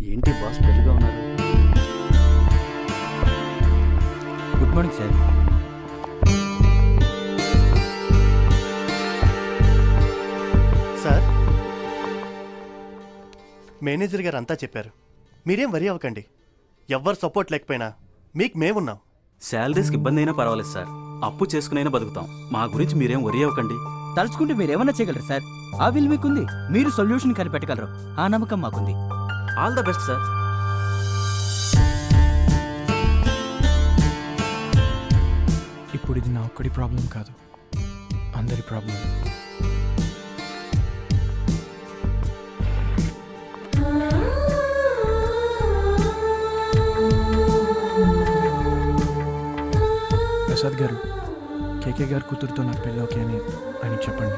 ఏంటి బాస్ పెళ్ళిగా ఉన్నారు? Good morning sir. Sir, manager గారు అంతా చెప్పారు. మీరేం వరి అవ్వకండి. ఎవ్వరు సపోర్ట్ లేకపోయినా మీకు మేమున్నాం. శాలరీస్కి ఇబ్బంది అయినా పర్వాలేదు సార్, అప్పు చేసుకునైనా బతుకుతాం. మా గురించి మీరేం వరి అవ్వకండి. తలుచుకుంటే మీరేమన్నా చేయగలరు సార్. ఆ విల్ మీకుంది. మీరు సొల్యూషన్ కనిపెట్టగలరు. ఆ నమ్మకం మాకుంది. All the best sir. ఇప్పుడు ఇది నా ఒక్కడి ప్రాబ్లం కాదు, అందరి ప్రాబ్లం. ప్రసాద్ గారు, కేకే గారు కూతురుతో నాకు పెళ్ళి ఓకే అని ఆయన చెప్పండి.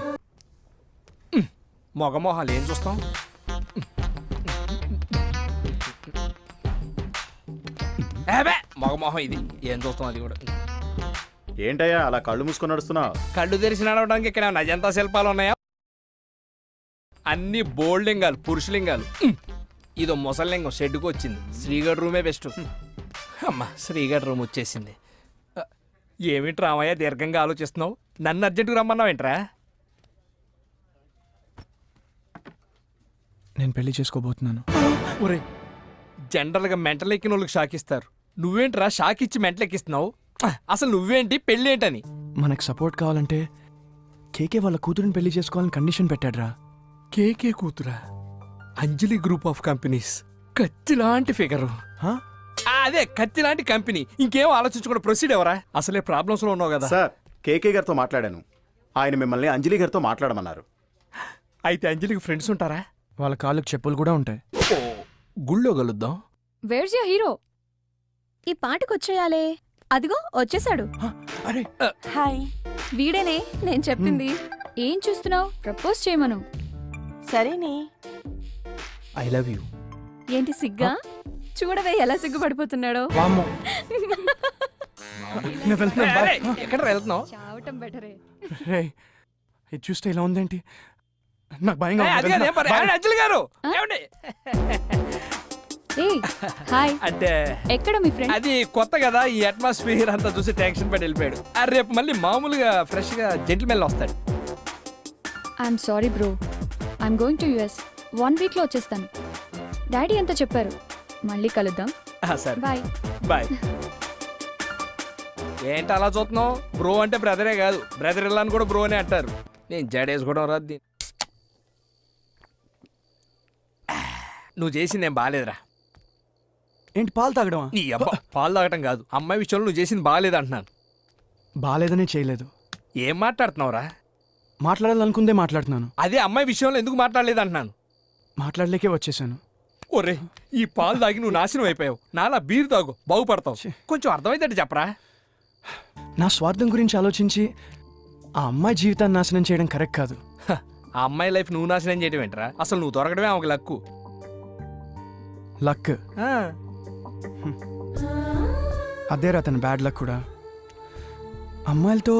మొగమోహాలు ఏం చూస్తాం? మొగమోహం ఇది ఏం చూస్తాం? అది కూడా ఏంటయ్యా అలా కళ్ళు మూసుకొని నడుస్తున్నావు? కళ్ళు తెరిచి నడవడానికి ఇక్కడ నజంతా శిల్పాలు ఉన్నాయా? అన్ని బోల్డింగాలు, పురుషలింగాలు. ఇదో ముసలింగం షెడ్డుకు వచ్చింది. శ్రీగఢ్ రూమే బెస్ట్. అమ్మా, శ్రీగఢ్ రూమ్ వచ్చేసింది. ఏమిటి రామయ్య దీర్ఘంగా ఆలోచిస్తున్నావు? నన్ను అర్జెంటుగా రమ్మన్నావు ఏంట్రా? నేను పెళ్లి చేసుకోబోతున్నాను. ఒరే, జనరల్గా మెంటల్ ఎక్కిన వాళ్ళకి షాక్ ఇస్తారు. నువ్వేంట్రా షాక్ ఇచ్చి మెంటల్ ఎక్కిస్తున్నావు? అసలు నువ్వేంటి, పెళ్ళి ఏంటని? మనకు సపోర్ట్ కావాలంటే కేకే వాళ్ళ కూతురుని పెళ్లి చేసుకోవాలని కండిషన్ పెట్టాడ్రా. కేకే కూతురా? అంజలి గ్రూప్ ఆఫ్ కంపెనీస్, కత్తిలాంటి ఫిగరు. అదే కత్తిలాంటి కంపెనీ. ఇంకేం ఆలోచించకుండా ప్రొసీడ్ ఎవరా? అసలే ప్రాబ్లమ్స్ లో ఉన్నావు కదా. సార్, కేకే గారితో మాట్లాడాను. ఆయన మిమ్మల్ని అంజలి గారితో మాట్లాడమన్నారు. అయితే అంజలికి ఫ్రెండ్స్ ఉంటారా? వాళ్ళ కాళ్ళకి చెప్పులు కూడా ఉంటాయి. ఓ, గుళ్ళో కలుద్దాం. Where's your hero? ఈ పాటకొచ్చేయాలే. అదిగో వచ్చేసాడు. అరే, హాయ్, వీడేనే నేను చెప్పింది. ఏం చూస్తున్నావు? ప్రపోజ్ చేయమను. సరేనే. I love you. ఏంటి సిగ్గా? చూడవే ఎలా సిగ్గుపడిపోతున్నాడో. వామ్మో. నేను వెళ్తున్నాను, బాయ్. ఎక్కడ వెళ్తున్నావు? చావటం బెటరే. రేయ్, ఇది చూస్తే ఇలా ఉందేంటి? నాకు భయంగా ఉంది. అంజలి గారు ఏమండి? ఏయ్, హాయ్. అంటే ఎక్కడ మీ ఫ్రెండ్? అది కొత్త కదా, ఈ అట్మాస్ఫియర్ అంతా చూసి టెన్షన్ పడి వెళ్ళిపోయాడు. రేపు మళ్ళీ మామూలుగా ఫ్రెష్ గా జెంటిల్మెన్ వస్తాడు. I'm sorry bro, I'm going to US. 1 week లో వచ్చేస్తాను. డాడీ అంతా చెప్పారు. మళ్ళీ కలుద్దాం. సరే, బాయ్. బాయ్. ఏంటి అలా చూస్తున్నావు? బ్రో అంటే బ్రదరే కాదు, బ్రదర్ ఇల్లా అని కూడా బ్రోనే అంటారు. నేను జడేసుకోవడం రాదు. నువ్వు చేసింది ఏం బాగాలేదురా. ఏంటి పాలు తాగడమా? నీ అబ్బా, పాలు తాగటం కాదు, అమ్మాయి విషయంలో నువ్వు చేసింది బాగాలేదు అంటున్నాను. బాలేదనే చేయలేదు. ఏం మాట్లాడుతున్నావురా? మాట్లాడాలనుకుందే మాట్లాడుతున్నాను. అదే అమ్మాయి విషయంలో ఎందుకు మాట్లాడలేదు అంటున్నాను. మాట్లాడలేకే వచ్చేసాను. ఒరే, ఈ పాలు తాగి నువ్వు నాశనం అయిపోయావు. నాలా బీరు తాగు, బాగుపడతావు. కొంచెం అర్థమైందంటే చెప్పరా. నా స్వార్థం గురించి ఆలోచించి ఆ అమ్మాయి జీవితాన్ని నాశనం చేయడం కరెక్ట్ కాదు. ఆ అమ్మాయి లైఫ్ నువ్వు నాశనం చేయడం ఏంట్రా? అసలు నువ్వు దొరకడమే ఆమెకు లక్కు. లక్ అదేరా తన బ్యాడ్ లక్ కూడా. అమ్మాయిలతో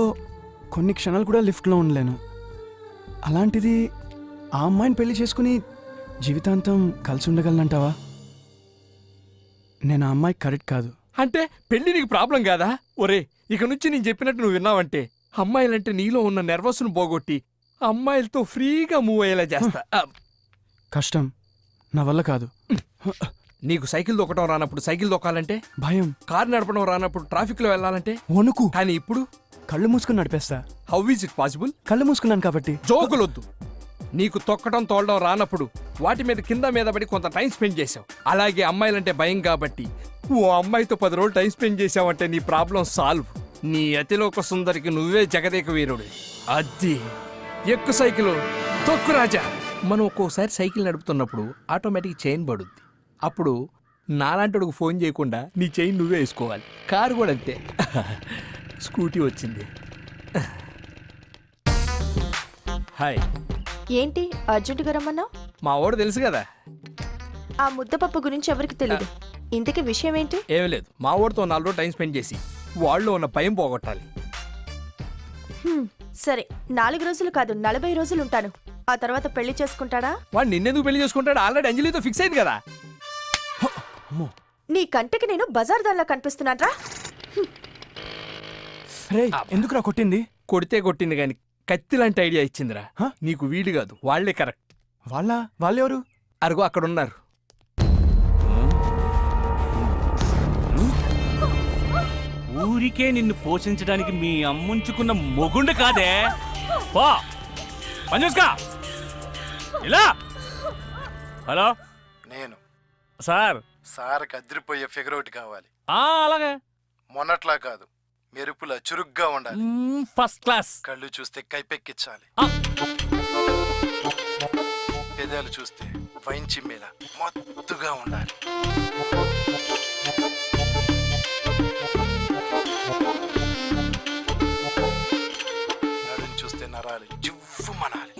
కొన్ని క్షణాలు కూడా లిఫ్ట్లో ఉండలేను. అలాంటిది ఆ అమ్మాయిని పెళ్లి చేసుకుని జీవితాంతం కలిసి ఉండగలనంటావా? నేను ఆ అమ్మాయి కరెక్ట్ కాదు. అంటే పెళ్లి నీకు ప్రాబ్లం కాదా? ఒరే, ఇక నుంచి నేను చెప్పినట్టు నువ్వు విన్నావంటే అమ్మాయిలంటే నీలో ఉన్న నెర్వస్ను పోగొట్టి అమ్మాయిలతో ఫ్రీగా మూవ్ అయ్యేలా చేస్తా. కష్టం, నా వల్ల కాదు. నీకు సైకిల్ దొక్కడం రానప్పుడు సైకిల్ దొక్కాలంటే భయం. కారు నడపడం రానప్పుడు ట్రాఫిక్ లో వెళ్ళాలంటే వణుకు. కానీ ఇప్పుడు కళ్ళు మూసుకుని నడిపేస్తా. How is it possible? కళ్ళు మూసుకున్నాను కాబట్టి. జోకులొద్దు. నీకు తొక్కడం తోలడం రానప్పుడు వాటి మీద కింద మీద పడి కొంత టైం స్పెండ్ చేసావు. అలాగే అమ్మాయిలంటే భయం కాబట్టి ఓ అమ్మాయితో 10 రోజులు టైం స్పెండ్ చేసావంటే నీ ప్రాబ్లం సాల్వ్. నీ అతిలోక సుందరికి నువ్వే జగదేక వీరుడు. అది ఎక్కు సైకిల్, తొక్కు రాజా. మనం ఒక్కోసారి సైకిల్ నడుపుతున్నప్పుడు ఆటోమేటిక్ చైన్ పడుద్ది. అప్పుడు నాలాంటి ఫోన్ చేయకుండా నీ చైన్ నువ్వే వేసుకోవాలి. కారు కూడా అంతే. స్కూటీ వచ్చింది. హాయ్. ఏంటి అర్జెంటుగా రమ్మన్నావు? మా వాడు తెలుసు కదా. ఆ ముద్దపప్పు గురించి ఎవరికి తెలియదు. ఇంతకీ విషయం ఏంటి? ఏమీ లేదు, మా వాడితో 4 రోజులు టైం స్పెండ్ చేసి వాళ్ళు ఉన్న భయం పోగొట్టాలి. సరే, 4 రోజులు కాదు 40 రోజులు ఉంటాను. ఆ తర్వాత పెళ్లి చేసుకుంటాడా? వాడు నిన్నెందుకు పెళ్లి చేసుకుంటాడు? ఆల్రెడీ అంజలితో ఫిక్స్ అయింది కదా. అమ్మో. నీ కంటికి నేను బజార్ దానిలా కనిపిస్తున్నాడ్రా? రే ఎందుకురా కొట్టింది? కొడితే కొట్టింది గాని కత్తి లాంటి ఐడియా ఇచ్చిందిరా. హ? నీకు వీడు కాదు, వాళ్లే కరెక్ట్. వాళ్ళెవరు? అరుగో అక్కడ ఉన్నారు. ఊరికే నిన్ను పోషించడానికి మీ అమ్ముంచుకున్న మొగుండు కాదే. పో పని చూసుకో. ఇలా హలో నేను సార్. సార్కి అదిరిపోయే ఫిగర్ ఒకటి కావాలి. అలాగే మొన్నట్లా కాదు, మెరుపులా చురుగ్గా ఉండాలి. First class. కళ్ళు చూస్తే కైపెక్కించాలి. ఆ. పెదాలు చూస్తే వైన్ చిమ్మేలా మత్తుగా ఉండాలి. నడుం చూస్తే నరాలు జివ్వుమనాలి.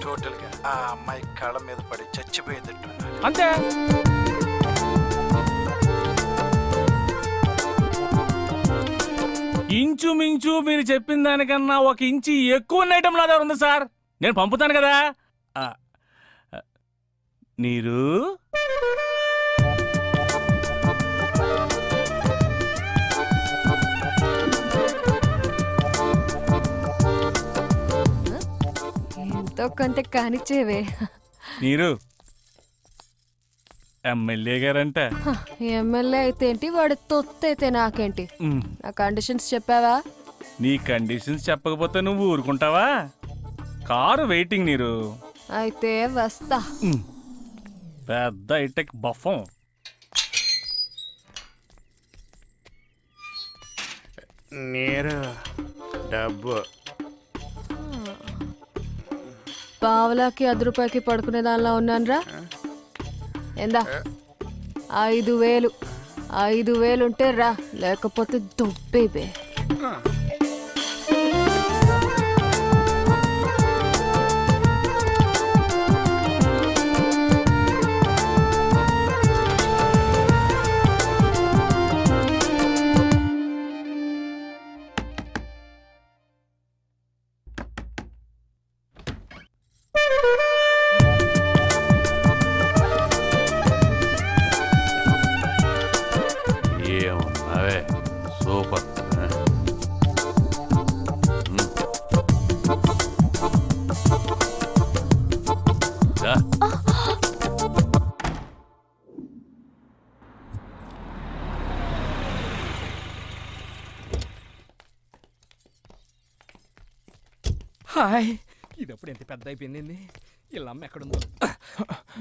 టోటల్ గా ఆ అమ్మాయి కళ్ళ మీద పడి చచ్చిపోయేటట్టు ఉండాలి. అంతే. ఇంచుమించు మీరు చెప్పిన దానికన్నా ఒక ఇంచి ఎక్కువ ఉన్న ఐటమ్ నా దగ్గర ఉంది సార్. నేను పంపుతాను కదా. నీరు ఎంతో కొంత కానిచ్చేవే. నీరు ఎమ్మెల్యే గారంట. ఎమ్మెల్యే అయితే ఏంటి, వాడు తొత్తు అయితే నాకేంటి? మ్, నా కండిషన్స్ చెప్పావా? నీ కండిషన్స్ చెప్పకపోతే నువ్వు ఊరుకుంటావా? కారు వెయిటింగ్ నీరు. అయితే వస్తా. మ్, పెద్ద ఐటెక్ బఫం. నీరు డబ్బు పావలాకి 10 రూపాయకి పడుకునే దానిలో ఉన్నానురా. ఎందా 5,000. 5,000 ఉంటే రా, లేకపోతే దుబ్బేబే. ఏమన్నావే సూపర్. హాయ్, ఇదప్పుడు ఎంత పెద్ద అయిపోయింది. ఇలా అమ్మ ఎక్కడుందో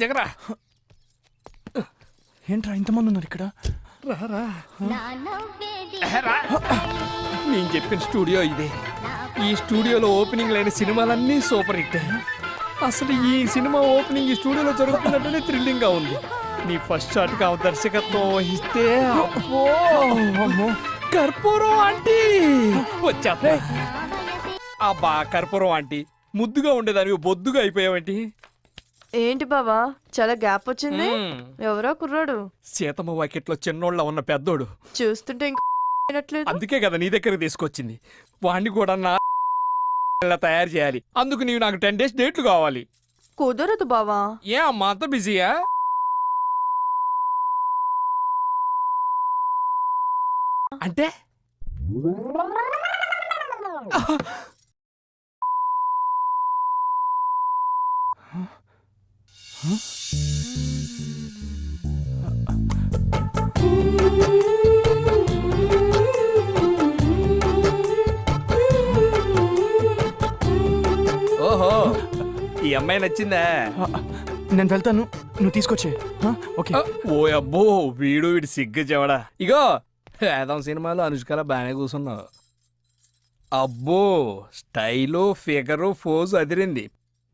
దిగరా. ఏంట్రా ఇంతమంది ఉన్నారు ఇక్కడ? నేను చెప్పిన స్టూడియో ఇదే. ఈ స్టూడియోలో ఓపెనింగ్ లేని సినిమాలన్నీ సూపర్ హిట్. అసలు ఈ సినిమా ఓపెనింగ్ ఈ స్టూడియోలో జరుగుతున్నట్టునే థ్రిల్లింగ్ గా ఉంది. నీ ఫస్ట్ షాట్ గా దర్శకత్వం వహిస్తే అమ్మో, కర్పూరం ఆంటీ వచ్చా. అబ్బా కర్పూరం ఆంటీ, ముద్దుగా ఉండేదానికి బొద్దుగా అయిపోయావేంటి? ఏంటి బావా చాలా గ్యాప్ వచ్చింది? ఎవరో కుర్రాడు సీతమ్మ వాకిట్లో చిన్నోళ్ళ ఉన్న పెద్దోడు. చూస్తుంటే ఇంకా అందుకే కదా నీ దగ్గర తీసుకొచ్చింది. వాణ్ణి కూడా నా తయారు చేయాలి. అందుకు నీవు నాకు 10 days డేట్లు కావాలి. కుదరదు బావా. ఏ అమ్మా అంత బిజీయా? అంటే ఓహో, ఈ అమ్మాయి నచ్చిందా? నేను వెళ్తాను, నువ్వు తీసుకొచ్చే. ఓకే. ఓ అబ్బో, వీడి సిగ్గు చెవడా. ఇగో వేదం సినిమాలో అనుష్కలా బాగానే కూర్చున్నావు. అబ్బో, స్టైలు ఫిగరు ఫోజు అదిరింది.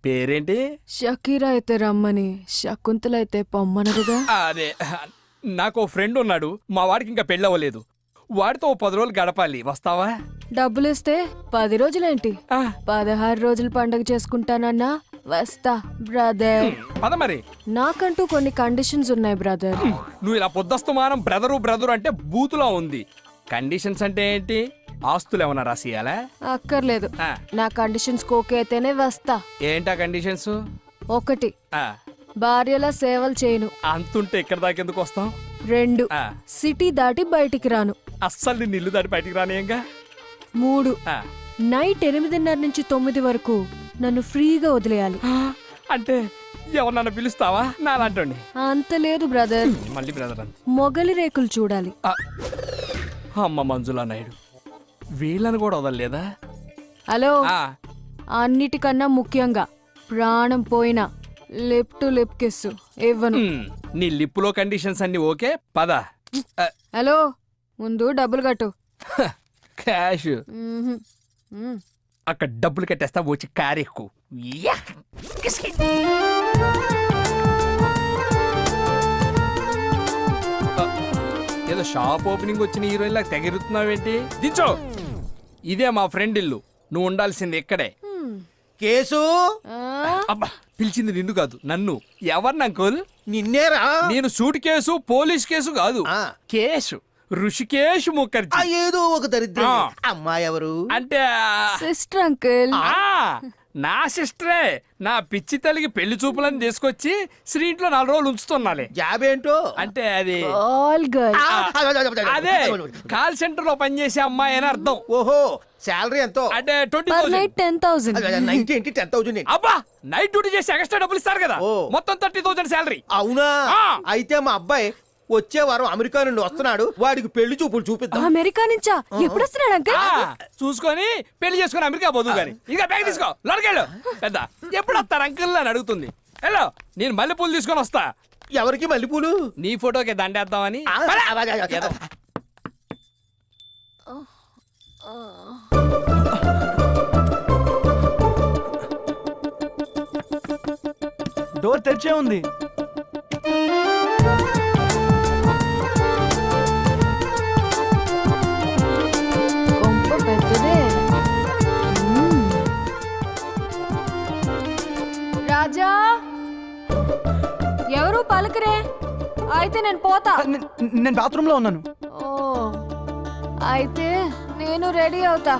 పేరేంటి? షకీరా అయితే రమ్మని, శకుంతల అయితే పొమ్మనరుగా. అదే, నాకు ఓ ఫ్రెండ్ ఉన్నాడు. మా వాడికి ఇంకా పెళ్ళవలేదు. వాడితో 10 రోజులు గడపాలి. వస్తావా? డబ్బులిస్తే 10 రోజులేంటి, 16 రోజులు పండగ చేసుకుంటానన్నా వస్తా బ్రదర్. పద మరి. నాకంటూ కొన్ని కండిషన్స్ ఉన్నాయి బ్రదర్. నువ్వు ఇలా పొద్దస్తమానం బ్రదరు అంటే బూతులా ఉంది. కండిషన్స్ అంటే ఏంటి? ఆస్తులు ఏమన్నా రాసియాలా? అక్కర్లేదు, నా కండిషన్స్ ఓకే అయితేనే వస్తా. ఏంటా కండిషన్స్? 1, భార్యల సేవలు చేయను. అంతుంటే ఇక్కడ దాకెందుకు వస్తాం? 2 ఆ, సిటీ దాటి బయటికి రాను. అస్సలు నిన్ను ఇల్లు దాటి బయటికి రానియంగా. 3 ఆ, నైట్ 8:30 నుంచి 9 వరకు నన్ను ఫ్రీగా వదిలేయాలి. అంటే ఎవరన్నా పిలుస్తావా నాలాంటి? అంత లేదు బ్రదర్. మళ్ళీ బ్రదర్ అంత. మొగలి రేకులు చూడాలి. అమ్మ మంజులా నాయుడు, వీళ్ళని కూడా వదలలేదా? హలో, ఆ, అన్నిటికన్నా ముఖ్యంగా ప్రాణం పోయినా లిప్ టు లిప్ కిస్ ఇవ్వను. నీ లిప్పులో కండిషన్స్ అన్ని ఓకే, పద. హలో, ముందు డబ్బులు కట్టు. క్యాష్ మ్మ్హ్. మ్మ్. అక్కడ డబ్బులు కట్టేస్తా, వచ్చి కారు ఎక్కు. యా! ఏదో షాప్ ఓపెనింగ్ వచ్చిన హీరోయిన్ లాగా తెగిరుతున్నావేంటి? దించో. ఇదే మా ఫ్రెండ్ ఇల్లు, నువ్వు ఉండాల్సింది ఇక్కడే. కేసు ఆ, అబ్బా, పిలిచింది నిన్ను కాదు, నన్ను. ఎవరిని అంకుల్? నిన్నేరా నేను సూట్ కేసు పోలీస్ కేసు కాదు, ఆ. కేసు ఋషికేశ్ ముఖర్జీ. ఏదో ఒక దరిద్రం. ఆ. అమ్మాయి ఎవరు? అంటే సిస్టర్ అంకుల్. నా సిస్టరే. నా పిచ్చి తల్లికి పెళ్లి చూపులని తీసుకొచ్చి శ్రీ ఇంట్లో 4 రోజులు ఉంచుతున్నాలే. జాబ్ ఏంటో? అంటే అది ఆల్ గర్ల్. అదే కాల్ సెంటర్ లో పనిచేసే అమ్మాయి అని అర్థం. ఓహో, శాలరీ ఎంతో? అంటే పర్ 20,000. నైట్ 10,000. 10,000. అబ్బా, నైట్ డ్యూటీ చేసి ఎక్స్ట్రా డబ్బులు ఇస్తారు కదా, ఓ. మొత్తం 30,000 శాలరీ. అవునా? ఆ. అయితే మా అబ్బాయి వచ్చే వారం అమెరికా నుండి వస్తున్నాడు, వాడికి పెళ్లి చూపులు చూపిద్దాం. అమెరికా నుంచా? ఎప్పుడు వస్తున్నాడు అంకుల్? చూసుకొని పెళ్లి చేసుకొని అమెరికా పోదు గాని. ఇంకా బ్యాగ్ తీసుకో, లడకెళ్ళు. పెద్ద ఎప్పుడు వస్తారు అంకుల్ అని అడుగుతుంది. హలో, నేను మల్లెపూలు తీసుకొని వస్తా. ఎవరికి మల్లెపూలు? నీ ఫోటోకి దండేద్దామని. ఆ, ఏదో. డోర్ తెరిచే ఉంది. కొంప పెద్దదే. మ్మ్. రాజా, ఎవరు పలకరే? అయితే నేను పోతా. నేను బాత్రూంలో ఉన్నాను. ఓ, అయితే నేను రెడీ అవుతా.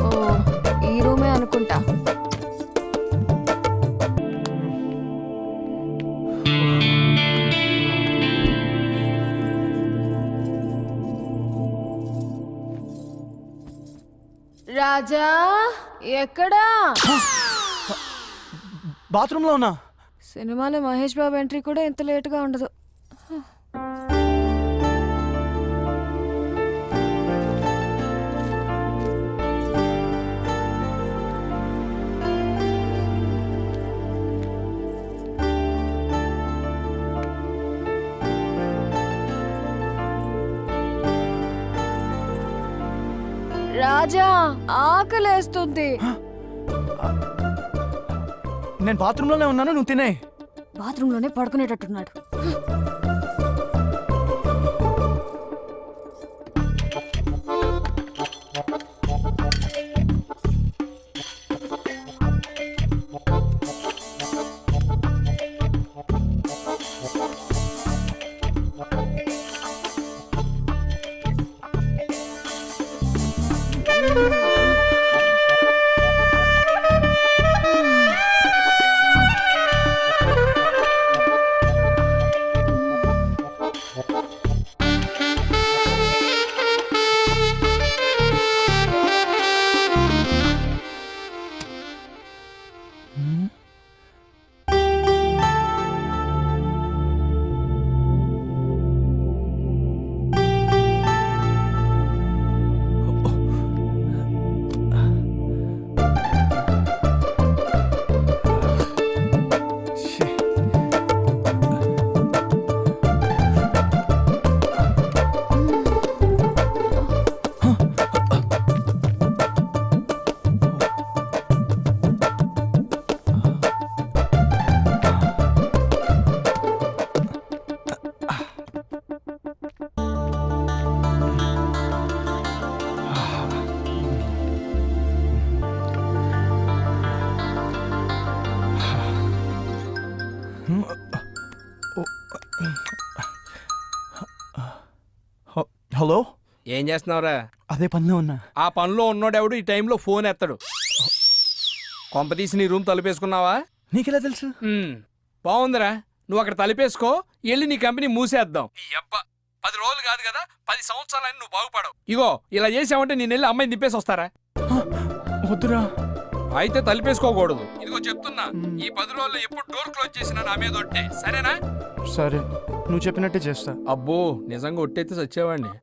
ఓ, ఈ రూమే అనుకుంటా. రాజా, ఎక్కడా? బాత్రూంలో ఉన్నా. సినిమాలో మహేష్ బాబు ఎంట్రీ కూడా ఇంత లేటుగా ఉండదు. రాజా, ఆకలేస్తుంది. నేను బాత్రూంలోనే ఉన్నాను, నువ్వు తినే. బాత్రూంలోనే పడుకునేటట్టున్నాడు. హలో, ఏం చేస్తున్నావురా? అదే పనిలో ఉన్నా. ఆ పనిలో ఉన్నోడెవడు ఈ టైంలో ఫోన్ ఎత్తడు. కొంపతీసి నీ రూమ్ తలుపేసుకున్నావా? నీకెలా తెలుసు? బాగుందిరా, నువ్వు అక్కడ తలుపేసుకో, వెళ్ళి నీ కంపెనీ మూసేద్దాం. నీ అబ్బా 10 రోజులు కాదు కదా, 10 సంవత్సరాలని నువ్వు బాగుపడవు. ఇగో ఇలా చేసావంటే నేను వెళ్ళి అమ్మాయిని దింపేసి వస్తారా? వద్దురా. అయితే తలుపేసుకోకూడదు. ఇదిగో చెప్తున్నా, ఈ 10 రోజుల్లో ఎప్పుడు డోర్ క్లోజ్ చేసినా నా మీద ఒట్టే, సరేనా? సరే, నువ్వు చెప్పినట్టే చేస్తా. అబ్బో నిజంగా ఒట్టయితే చచ్చేవాడిని.